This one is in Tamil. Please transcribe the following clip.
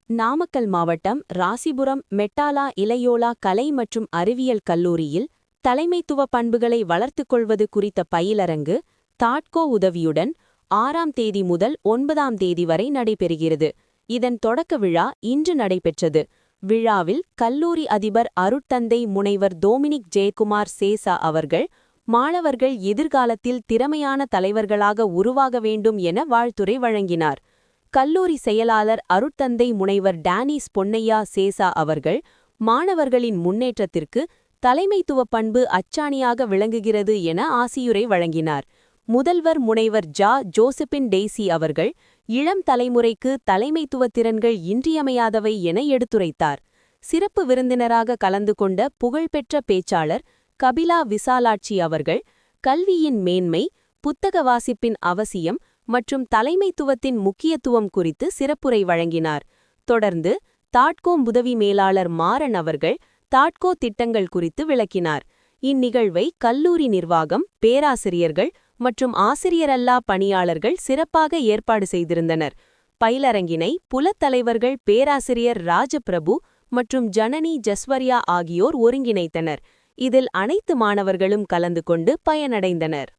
நாமக்கல் மாவட்டம் ராசிபுரம் மெட்டாலா இளையோலா கலை மற்றும் அறிவியல் கல்லூரியில் தலைமைத்துவ பண்புகளை வளர்த்துக் கொள்வது குறித்த பயிலரங்கு தாட்கோ உதவியுடன் 6ஆம் தேதி முதல் 9ஆம் தேதி வரை நடைபெறுகிறது. இதன் தொடக்க விழா இன்று நடைபெற்றது. விழாவில் கல்லூரி அதிபர் அருட்தந்தை முனைவர் டோமினிக் ஜெயக்குமார் சேசா அவர்கள் மாணவர்கள் எதிர்காலத்தில் திறமையான தலைவர்களாக உருவாக வேண்டும் என வாழ்த்துரை வழங்கினார். கல்லூரி செயலாளர் அருட்தந்தை முனைவர் டானிஸ் பொன்னையா சேசா அவர்கள் மாணவர்களின் முன்னேற்றத்திற்கு தலைமைத்துவ பண்பு அச்சாணியாக விளங்குகிறது என ஆசியுரை வழங்கினார். முதல்வர் முனைவர் ஜோசபின் டெய்சி அவர்கள் இளம் தலைமுறைக்கு தலைமைத்துவ திறன்கள் இன்றியமையாதவை என எடுத்துரைத்தார். சிறப்பு விருந்தினராக கலந்து கொண்ட புகழ்பெற்ற பேச்சாளர் கபிலா விசாலாட்சி அவர்கள் கல்வியின் மேன்மை, புத்தக வாசிப்பின் அவசியம் மற்றும் தலைமைத்துவத்தின் முக்கியத்துவம் குறித்து சிறப்புரை வழங்கினார். தொடர்ந்து தாட்கோ உதவி மேலாளர் மாறன் அவர்கள் தாட்கோ திட்டங்கள் குறித்து விளக்கினார். இந்நிகழ்வை கல்லூரி நிர்வாகம், பேராசிரியர்கள் மற்றும் ஆசிரியரல்லா பணியாளர்கள் சிறப்பாக ஏற்பாடு செய்திருந்தனர். பயிலரங்கினை புலத்தலைவர்கள் பேராசிரியர் ராஜபிரபு மற்றும் ஜனனி ஜஸ்வர்யா ஆகியோர் ஒருங்கிணைத்தனர். இதில் அனைத்து மாணவர்களும் கலந்து கொண்டு பயனடைந்தனர்.